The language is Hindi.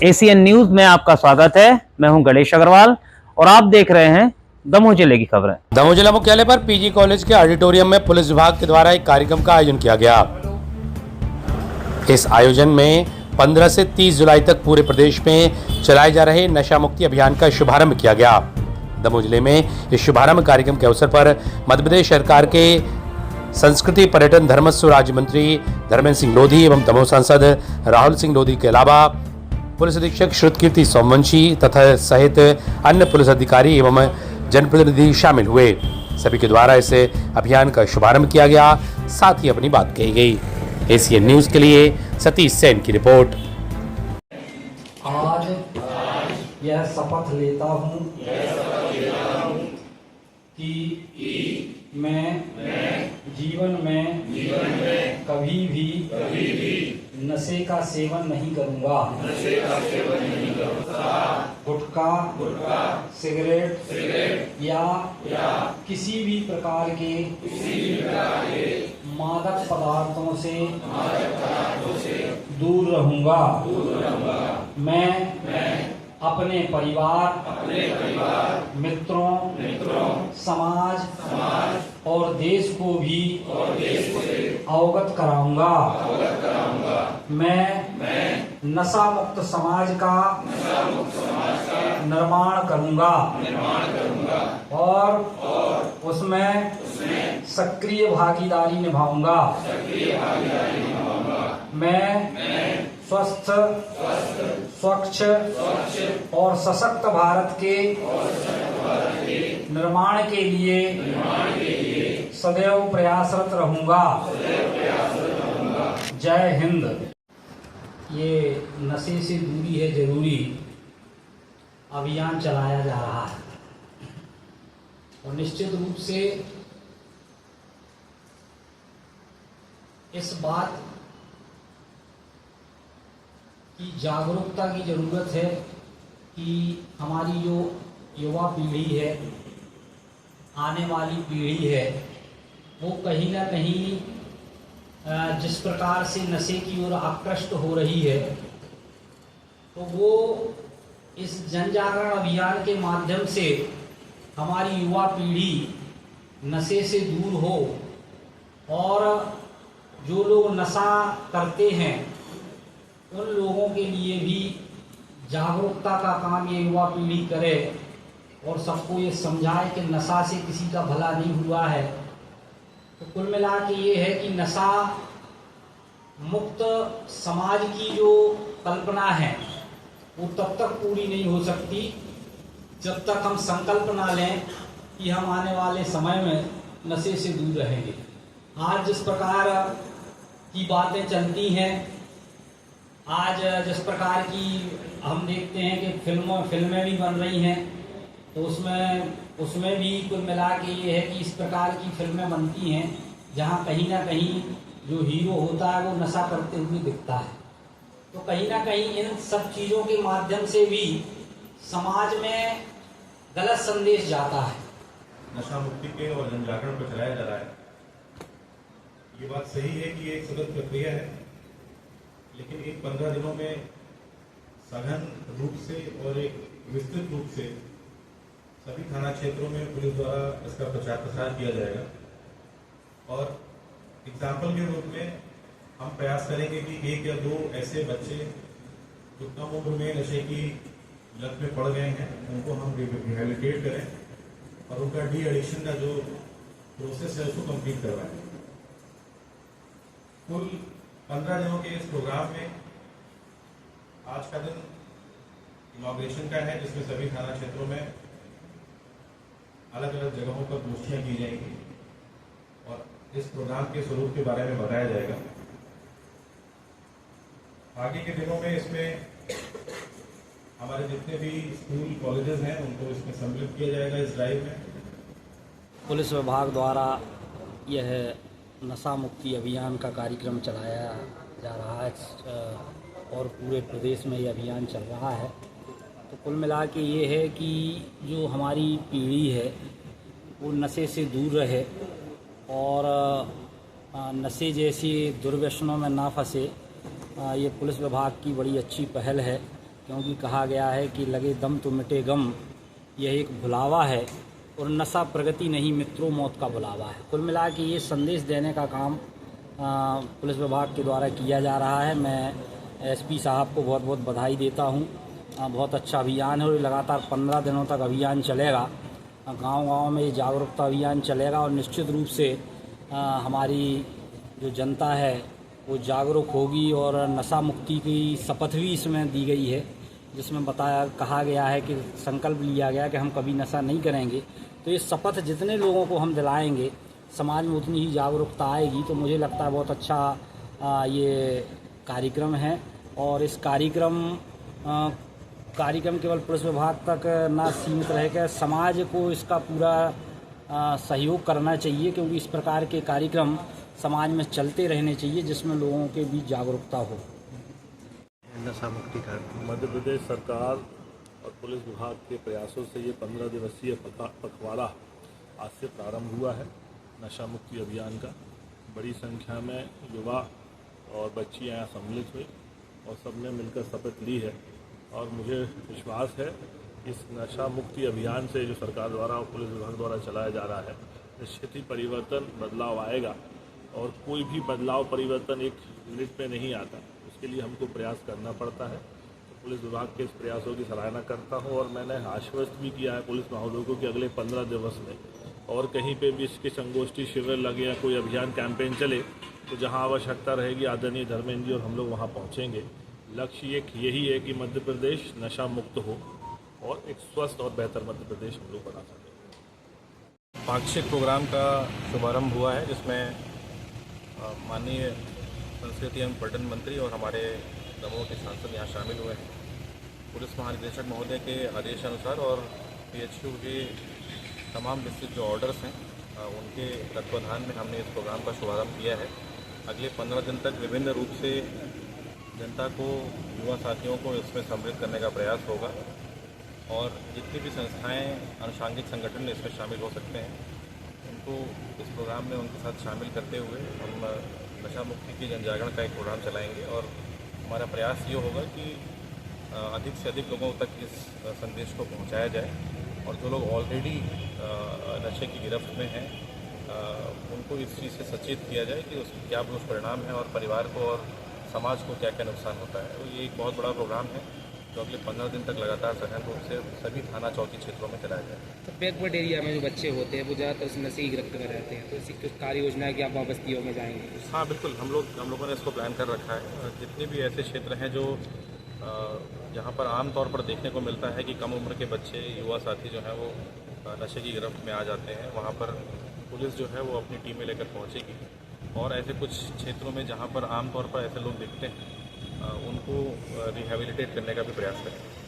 एसीएन न्यूज में आपका स्वागत है। मैं हूं गणेश अग्रवाल और आप देख रहे हैं दमोह जिले की खबरें। दमोह जिला मुख्यालय पर पीजी कॉलेज के ऑडिटोरियम में पुलिस विभाग के द्वारा एक कार्यक्रम का आयोजन किया गया। इस आयोजन में 15 से 30 जुलाई तक पूरे प्रदेश में चलाए जा रहे नशा मुक्ति अभियान का शुभारंभ किया गया। दमोह जिले में इस शुभारंभ कार्यक्रम के अवसर पर मध्य प्रदेश सरकार के संस्कृति पर्यटन धर्मस्व राज्य मंत्री धर्मेंद्र सिंह लोधी एवं दमोह सांसद राहुल सिंह लोधी के अलावा पुलिस अधीक्षक श्रुतकीर्ति सोमवंशी तथा सहित अन्य पुलिस अधिकारी एवं जनप्रतिनिधि शामिल हुए। सभी के द्वारा इस अभियान का शुभारंभ किया गया, साथ ही अपनी बात कही गई। एसीएन न्यूज के लिए सतीश सेन की रिपोर्ट। आज यह शपथ लेता हूँ कि मैं जीवन में कभी भी नशे का सेवन नहीं करूँगा। गुटखा, सिगरेट या किसी भी प्रकार के मादक पदार्थों से दूर रहूँगा। मैं अपने परिवार, मित्रों, समाज और देश को भी अवगत कराऊंगा। मैं नशा मुक्त समाज का निर्माण करूंगा और उसमें सक्रिय भागीदारी निभाऊंगा। मैं स्वस्थ, स्वच्छ और सशक्त भारत के निर्माण के लिए सदैव प्रयासरत रहूंगा। जय हिंद। ये नशे से दूरी है जरूरी अभियान चलाया जा रहा है और निश्चित रूप से इस बात की जागरूकता की ज़रूरत है कि हमारी जो युवा पीढ़ी है, आने वाली पीढ़ी है, वो कहीं ना कहीं जिस प्रकार से नशे की ओर आकृष्ट हो रही है, तो वो इस जन जागरण अभियान के माध्यम से हमारी युवा पीढ़ी नशे से दूर हो और जो लोग नशा करते हैं उन लोगों के लिए भी जागरूकता का काम ये युवा पीढ़ी करे और सबको ये समझाए कि नशा से किसी का भला नहीं हुआ है। तो कुल मिला के ये है कि नशा मुक्त समाज की जो कल्पना है वो तब तक पूरी नहीं हो सकती जब तक हम संकल्प ना लें कि हम आने वाले समय में नशे से दूर रहेंगे। आज जिस प्रकार की बातें चलती हैं, आज जिस प्रकार की हम देखते हैं कि फिल्में भी बन रही हैं, तो उसमें भी कुल मिला के ये है कि इस प्रकार की फिल्में बनती हैं जहाँ कहीं ना कहीं जो हीरो होता है वो नशा करते हुए दिखता है। तो कहीं ना कहीं इन सब चीज़ों के माध्यम से भी समाज में गलत संदेश जाता है। नशा मुक्ति के और जन जागरण पर चलाया जा रहा है। ये बात सही है कि ये एक सतत प्रक्रिया है, लेकिन इन 15 दिनों में सघन रूप से और एक विस्तृत रूप से सभी थाना क्षेत्रों में पुलिस द्वारा इसका प्रचार प्रसार किया जाएगा और एग्जाम्पल के रूप में हम प्रयास करेंगे कि 1 या 2 ऐसे बच्चे जो कम उम्र में नशे की लत में पड़ गए हैं उनको हम रिहेबिलिटेट करें और उनका डी एडिक्शन का जो प्रोसेस है उसको कंप्लीट करवाएं। कुल 15 दिनों के इस प्रोग्राम में आज का दिन इनॉग्रेशन का है, जिसमें सभी थाना क्षेत्रों में अलग अलग जगहों पर गोष्ठियां की जाएंगी और इस प्रोग्राम के स्वरूप के बारे में बताया जाएगा। आगे के दिनों में इसमें हमारे जितने भी स्कूल कॉलेजेस हैं उनको इसमें सम्मिलित किया जाएगा इस ड्राइव में। पुलिस विभाग द्वारा यह नशा मुक्ति अभियान का कार्यक्रम चलाया जा रहा है और पूरे प्रदेश में ये अभियान चल रहा है। तो कुल मिला के ये है कि जो हमारी पीढ़ी है वो नशे से दूर रहे और नशे जैसी दुर्व्यसनों में ना फंसे। ये पुलिस विभाग की बड़ी अच्छी पहल है क्योंकि कहा गया है कि लगे दम तो मिटे गम, यह एक भुलावा है और नशा प्रगति नहीं मित्रों मौत का बुलावा है। कुल मिला के ये संदेश देने का काम पुलिस विभाग के द्वारा किया जा रहा है। मैं एसपी साहब को बहुत बहुत बधाई देता हूँ। बहुत अच्छा अभियान है और लगातार 15 दिनों तक अभियान चलेगा। गांव-गांव में ये जागरूकता अभियान चलेगा और निश्चित रूप से हमारी जो जनता है वो जागरूक होगी और नशा मुक्ति की शपथ भी इसमें दी गई है, जिसमें कहा गया है कि संकल्प लिया गया कि हम कभी नशा नहीं करेंगे। तो ये शपथ जितने लोगों को हम दिलाएंगे समाज में उतनी ही जागरूकता आएगी। तो मुझे लगता है बहुत अच्छा ये कार्यक्रम है और इस कार्यक्रम केवल पुलिस विभाग तक ना सीमित रह के समाज को इसका पूरा सहयोग करना चाहिए, क्योंकि इस प्रकार के कार्यक्रम समाज में चलते रहने चाहिए जिसमें लोगों के बीच जागरूकता हो। नशा मुक्ति कार्यक्रम मध्य प्रदेश सरकार और पुलिस विभाग के प्रयासों से ये 15 दिवसीय पखवाड़ा आज से प्रारंभ हुआ है नशा मुक्ति अभियान का। बड़ी संख्या में युवा और बच्चियां यहाँ सम्मिलित हुई और सबने मिलकर शपथ ली है और मुझे विश्वास है इस नशा मुक्ति अभियान से जो सरकार द्वारा और पुलिस विभाग द्वारा चलाया जा रहा है निश्चित ही परिवर्तन बदलाव आएगा। और कोई भी बदलाव परिवर्तन एक यूनिट में नहीं आता, उसके लिए हमको प्रयास करना पड़ता है। तो पुलिस विभाग के इस प्रयासों की सराहना करता हूँ और मैंने आश्वस्त भी किया है पुलिस महोदयों को कि अगले 15 दिवस में और कहीं पे भी इसके संगोष्ठी शिविर लगे या कोई अभियान कैंपेन चले तो जहां आवश्यकता रहेगी आदरणीय धर्मेंद्र जी और हम लोग वहां पहुंचेंगे। लक्ष्य एक यही है कि मध्य प्रदेश नशा मुक्त हो और एक स्वस्थ और बेहतर मध्य प्रदेश हम लोग बना सकें। पाक्षिक प्रोग्राम का शुभारंभ हुआ है जिसमें माननीय संस्कृति एवं पर्यटन मंत्री और हमारे दमोह के सांसद यहाँ शामिल हुए हैं। पुलिस महानिदेशक महोदय के आदेशानुसार और PHQ के तमाम डिस्ट्रिक्ट जो ऑर्डर्स हैं उनके तत्वाधान में हमने इस प्रोग्राम का शुभारंभ किया है। अगले 15 दिन तक विभिन्न रूप से जनता को, युवा साथियों को इसमें सम्मिलित करने का प्रयास होगा और जितनी भी संस्थाएं, अनुषांगिक संगठन इसमें शामिल हो सकते हैं उनको इस प्रोग्राम में उनके साथ शामिल करते हुए हम नशा मुक्ति की जन जागरण का एक प्रोग्राम चलाएंगे और हमारा प्रयास ये होगा कि अधिक से अधिक लोगों तक इस संदेश को पहुंचाया जाए और जो लोग ऑलरेडी नशे की गिरफ्त में हैं उनको इस चीज़ से सचेत किया जाए कि उसके क्या दुष्परिणाम है और परिवार को और समाज को क्या क्या नुकसान होता है। तो ये एक बहुत बड़ा प्रोग्राम है जो अगले 15 दिन तक लगातार सघन रूप से सभी थाना चौकी क्षेत्रों में चलाया जाए। तो बैकवर्ड एरिया में जो बच्चे होते हैं वो ज़्यादातर उस नशे की गिरफ्त में रहते हैं, तो ऐसी कुछ कार्य योजना है कि आप बस्तियों में जाएंगे? हाँ बिल्कुल, हम लोगों ने इसको प्लान कर रखा है। जितने भी ऐसे क्षेत्र हैं जो जहाँ पर आमतौर पर देखने को मिलता है कि कम उम्र के बच्चे, युवा साथी जो हैं वो नशे की गिरफ्त में आ जाते हैं, वहाँ पर पुलिस जो है वो अपनी टीमें लेकर पहुँचेगी और ऐसे कुछ क्षेत्रों में जहाँ पर आमतौर पर ऐसे लोग दिखते हैं उनको रिहेबिलिटेट करने का भी प्रयास करेंगे।